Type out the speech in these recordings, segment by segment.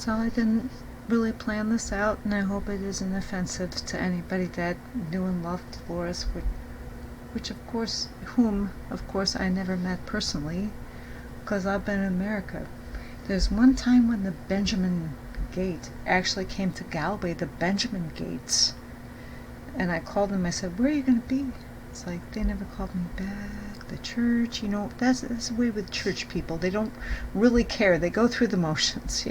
So I didn't really plan this out, and I hope it isn't offensive to anybody that knew and loved Dolores, which of course, I never met personally, because I've been in America. There's one time when the Benjamin Gate actually came to Galway, the Benjamin Gates, and I called them. I said, "Where are you going to be?" It's like they never called me back. The church, that's the way with church people. They don't really care. They go through the motions.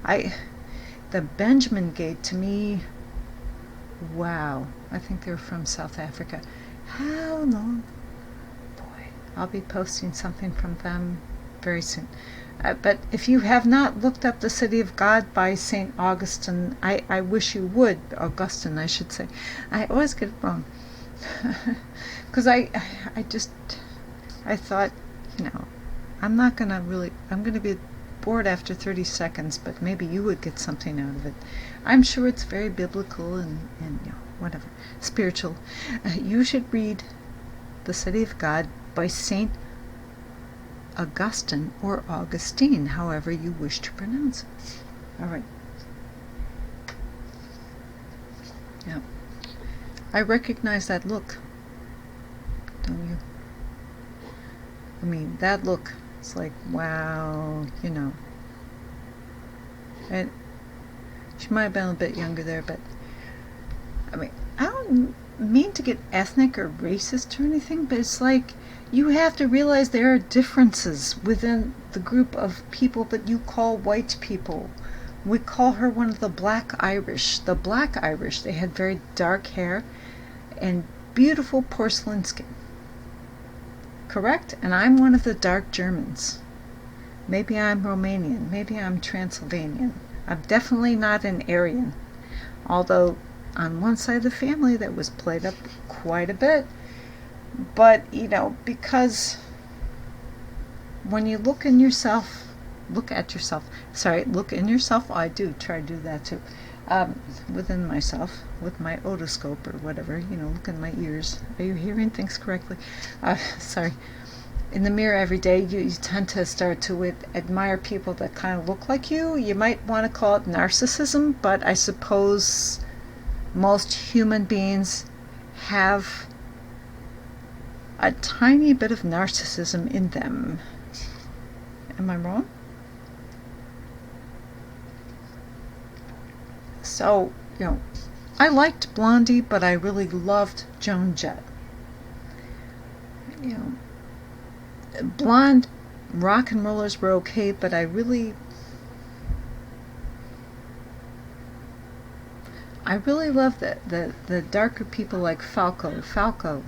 The Benjamin Gate, to me, wow. I think they're from South Africa. How long? Boy, I'll be posting something from them very soon. But if you have not looked up The City of God by St. Augustine, I wish you would. Augustine, I should say. I always get it wrong. Because I thought, I'm going to be bored after 30 seconds, but maybe you would get something out of it. I'm sure it's very biblical and whatever, spiritual. You should read The City of God by St. Augustine or Augustine, however you wish to pronounce it. All right. Yeah. I recognize that look. Don't you? I mean, that look. It's like, wow, And she might have been a bit younger there, but I mean, I don't mean to get ethnic or racist or anything, but it's like you have to realize there are differences within the group of people that you call white people. We call her one of the Black Irish. The Black Irish, they had very dark hair and beautiful porcelain skin. Correct? And I'm one of the dark Germans. Maybe I'm Romanian. Maybe I'm Transylvanian. I'm definitely not an Aryan. Although on one side of the family that was played up quite a bit. But, because when you look in yourself, I do try to do that too. Within myself, with my otoscope or whatever, look in my ears. Are you hearing things correctly? Sorry. In the mirror every day, you tend to start to admire people that kind of look like you. You might want to call it narcissism, but I suppose most human beings have a tiny bit of narcissism in them. Am I wrong? So, I liked Blondie, but I really loved Joan Jett. Blonde rock and rollers were okay, but I really love the darker people like Falco.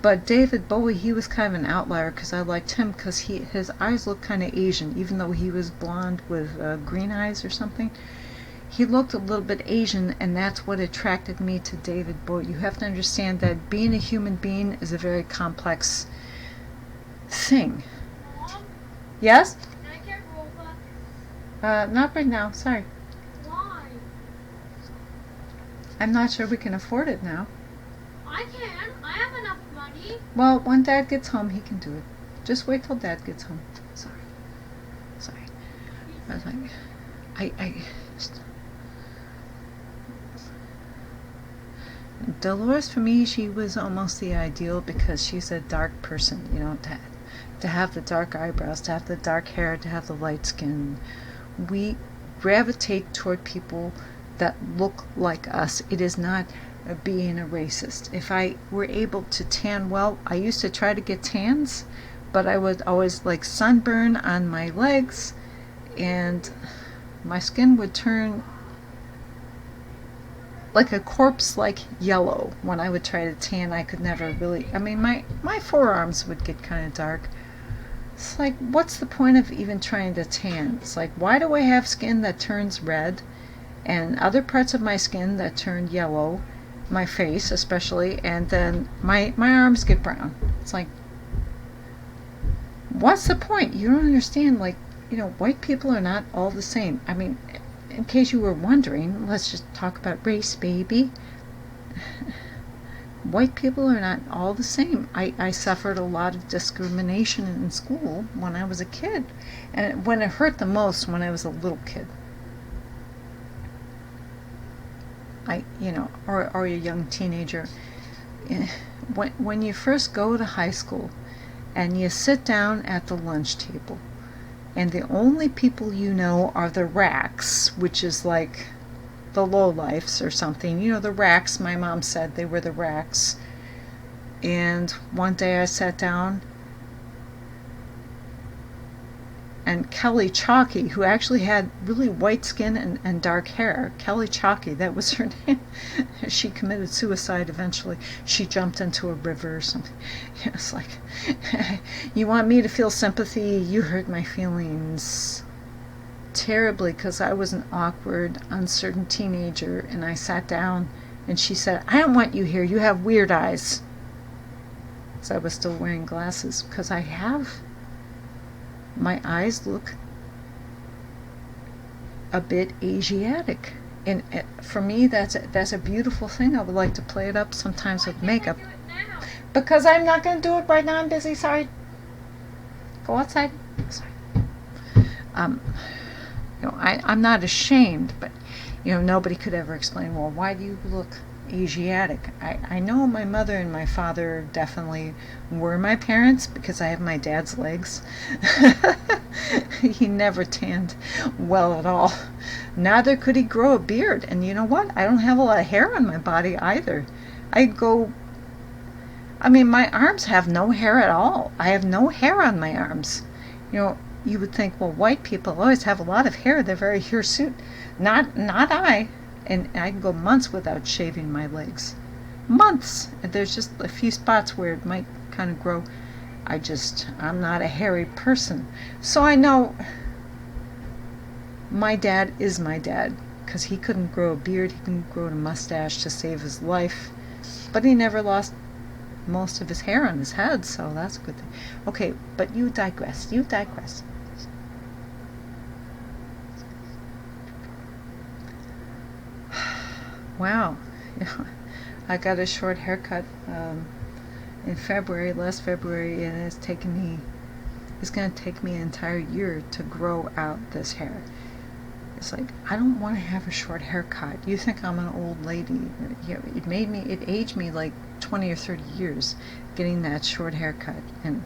But David Bowie, he was kind of an outlier because I liked him because his eyes looked kind of Asian, even though he was blonde with green eyes or something. He looked a little bit Asian, and that's what attracted me to David Bowie. You have to understand that being a human being is a very complex thing. Mom? Yes? Can I get Robux? Not right now, sorry. Why? I'm not sure we can afford it now. I can. I have enough money. Well, when Dad gets home, he can do it. Just wait till Dad gets home. Sorry. I was like, Dolores, for me, she was almost the ideal because she's a dark person, to have the dark eyebrows, to have the dark hair, to have the light skin. We gravitate toward people that look like us. It is not being a racist. If I were able to tan well, I used to try to get tans, but I would always like sunburn on my legs, and my skin would turn like a corpse-like yellow. When I would try to tan, I could never really, my forearms would get kind of dark. It's like, what's the point of even trying to tan? It's like, why do I have skin that turns red and other parts of my skin that turn yellow, my face especially, and then my arms get brown? It's like, what's the point? You don't understand, white people are not all the same. In case you were wondering, let's just talk about race, baby. White people are not all the same. I suffered a lot of discrimination in school when I was a kid. And when it hurt the most when I was a little kid. or a young teenager, when you first go to high school and you sit down at the lunch table, and the only people you know are the racks, which is like the lowlifes or something. The racks, my mom said they were the racks. And one day I sat down, and Kelly Chalky, who actually had really white skin and dark hair, Kelly Chalky, that was her name. She committed suicide eventually. She jumped into a river or something. It's like, you want me to feel sympathy? You hurt my feelings terribly, because I was an awkward, uncertain teenager, and I sat down, and she said, I don't want you here. You have weird eyes. So I was still wearing glasses, because my eyes look a bit Asiatic, and for me that's a beautiful thing. I would like to play it up sometimes with makeup, Do it now. because I'm not going to do it right now. I'm busy. Sorry. Go outside. Sorry. I'm not ashamed, but nobody could ever explain, well, why do you look Asiatic? I know my mother and my father definitely were my parents, because I have my dad's legs. He never tanned well at all. Neither could he grow a beard. And you know what? I don't have a lot of hair on my body either. My arms have no hair at all. I have no hair on my arms. You would think, well, white people always have a lot of hair. They're very hirsute. Not I. And I can go months without shaving my legs. Months. And there's just a few spots where it might kind of grow. I'm not a hairy person. So I know my dad is my dad, because he couldn't grow a beard. He couldn't grow a mustache to save his life. But he never lost most of his hair on his head, so that's a good thing. Okay, but you digress. Wow. I got a short haircut in last February, and it's going to take me an entire year to grow out this hair. It's like, I don't want to have a short haircut. You think I'm an old lady. It aged me like 20 or 30 years getting that short haircut. And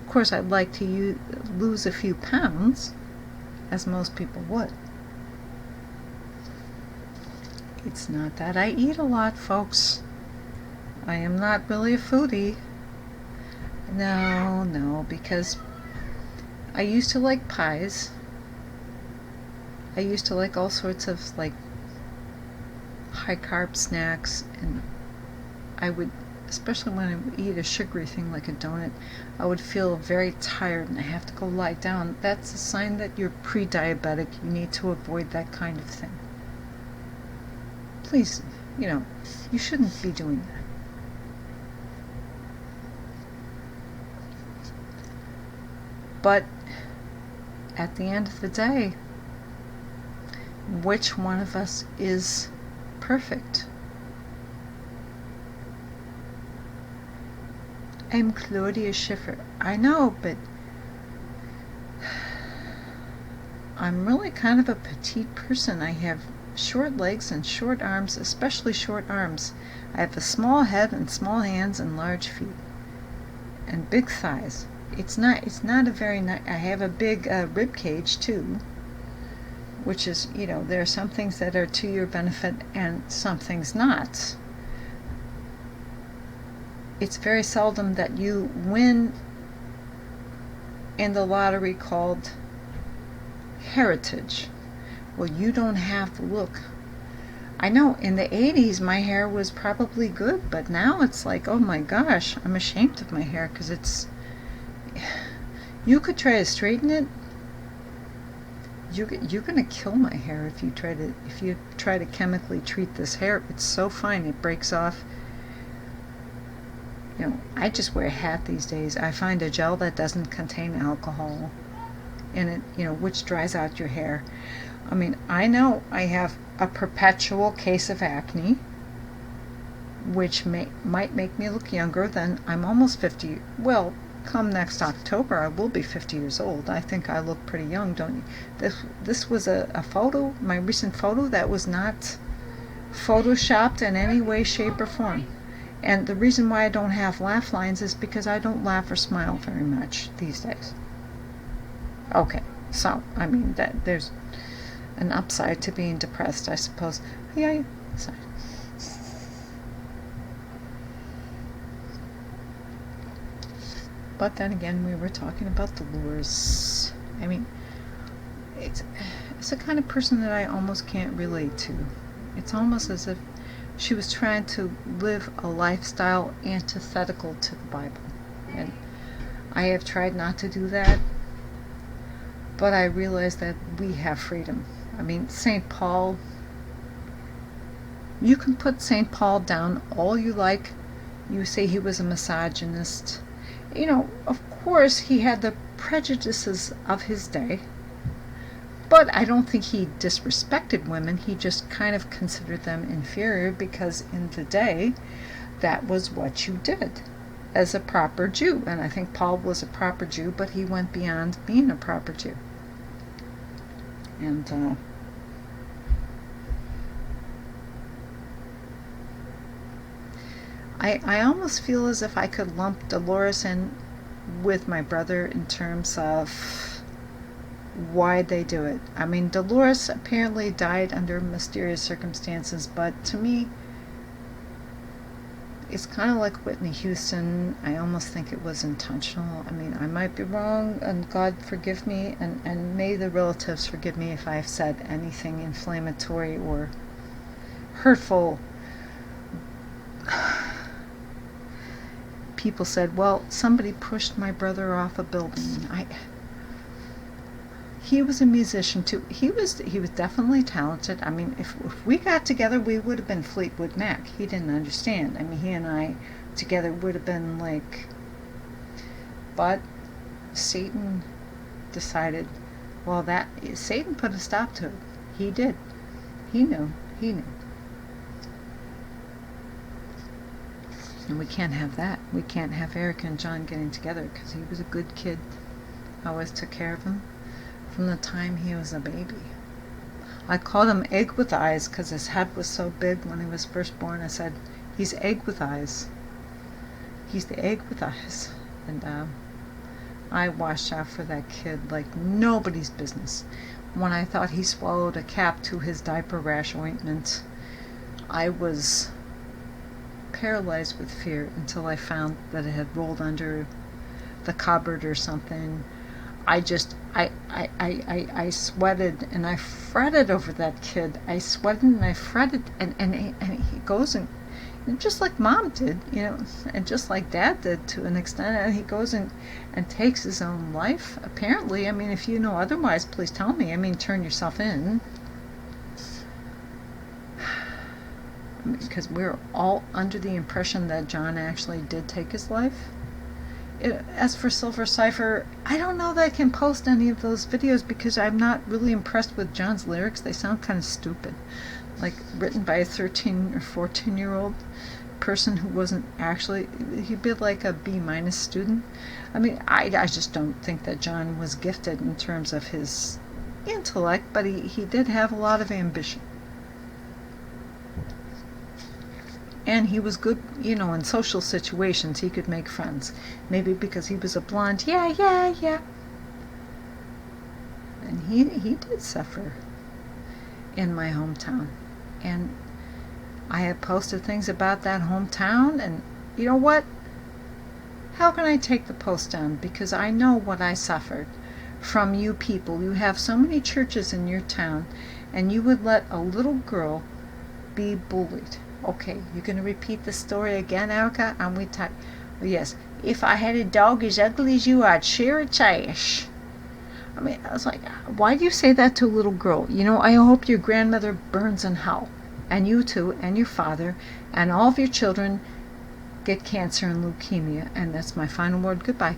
of course I'd like to lose a few pounds, as most people would. It's not that I eat a lot, folks. I am not really a foodie. No, because I used to like pies. I used to like all sorts of like high carb snacks, and I would, especially when I would eat a sugary thing like a donut, I would feel very tired and I have to go lie down. That's a sign that you're pre-diabetic. You need to avoid that kind of thing. Please, you shouldn't be doing that. But at the end of the day, which one of us is perfect? I'm Claudia Schiffer. I know, but I'm really kind of a petite person. I have short legs and short arms, especially short arms. I have a small head and small hands and large feet and big thighs. It's not a very nice. I have a big rib cage too, which is, there are some things that are to your benefit and some things not. It's very seldom that you win in the lottery called heritage. Well, you don't have the look. I know in the 80s my hair was probably good, but now it's like, oh my gosh, I'm ashamed of my hair, because you could try to straighten it. You're gonna kill my hair if you try to chemically treat this hair. It's so fine, it breaks off. I just wear a hat these days. I find a gel that doesn't contain alcohol in it, which dries out your hair. I know I have a perpetual case of acne, which might make me look younger than I'm almost 50. Well, come next October, I will be 50 years old. I think I look pretty young, don't you? This was a photo, my recent photo, that was not photoshopped in any way, shape, or form. And the reason why I don't have laugh lines is because I don't laugh or smile very much these days. Okay, so, I mean, that there's an upside to being depressed, I suppose. Yeah, sorry. But then again, we were talking about Dolores. I mean, it's the kind of person that I almost can't relate to. It's almost as if she was trying to live a lifestyle antithetical to the Bible. And I have tried not to do that, but I realize that we have freedom. I mean, St. Paul, you can put St. Paul down all you like. You say he was a misogynist. You know, of course, he had the prejudices of his day, but I don't think he disrespected women. He just kind of considered them inferior because in the day, that was what you did as a proper Jew. And I think Paul was a proper Jew, but he went beyond being a proper Jew. And I almost feel as if I could lump Dolores in with my brother in terms of why they do it. I mean, Dolores apparently died under mysterious circumstances, but to me, it's kind of like Whitney Houston. I almost think it was intentional. I mean, I might be wrong, and God forgive me, and may the relatives forgive me if I've said anything inflammatory or hurtful. People said, well, somebody pushed my brother off a building. He was a musician too. He was definitely talented. I mean, if we got together, we would have been Fleetwood Mac. He didn't understand. I mean, he and I together would have been like, but Satan decided, well, Satan put a stop to it. He did. He knew. And we can't have that. We can't have Eric and John getting together because he was a good kid. I always took care of him from the time he was a baby. I called him Egg with Eyes because his head was so big when he was first born. I said, he's Egg with Eyes. He's the Egg with Eyes. And I watched out for that kid like nobody's business. When I thought he swallowed a cap to his diaper rash ointment, I was paralyzed with fear until I found that it had rolled under the cupboard or something. I sweated and I fretted over that kid. I sweated and I fretted, and he goes and just like Mom did, you know, and just like Dad did to an extent, and he goes and takes his own life, apparently. I mean, if you know otherwise, please tell me. I mean, turn yourself in. Because we're all under the impression that John actually did take his life. As for Silver Cipher, I don't know that I can post any of those videos because I'm not really impressed with John's lyrics. They sound kind of stupid. Like written by a 13 or 14-year-old person who wasn't actually, he'd be like a B- student. I mean, I just don't think that John was gifted in terms of his intellect, but he did have a lot of ambition. And he was good, you know, in social situations. He could make friends. Maybe because he was a blonde. Yeah. And he did suffer in my hometown. And I have posted things about that hometown. And you know what? How can I take the post down? Because I know what I suffered from you people. You have so many churches in your town. And you would let a little girl be bullied. Okay, you're going to repeat the story again, Erica? And we talk. Yes. If I had a dog as ugly as you, I'd share its ass. I mean, I was like, why do you say that to a little girl? You know, I hope your grandmother burns in hell. And you too, and your father, and all of your children get cancer and leukemia. And that's my final word. Goodbye.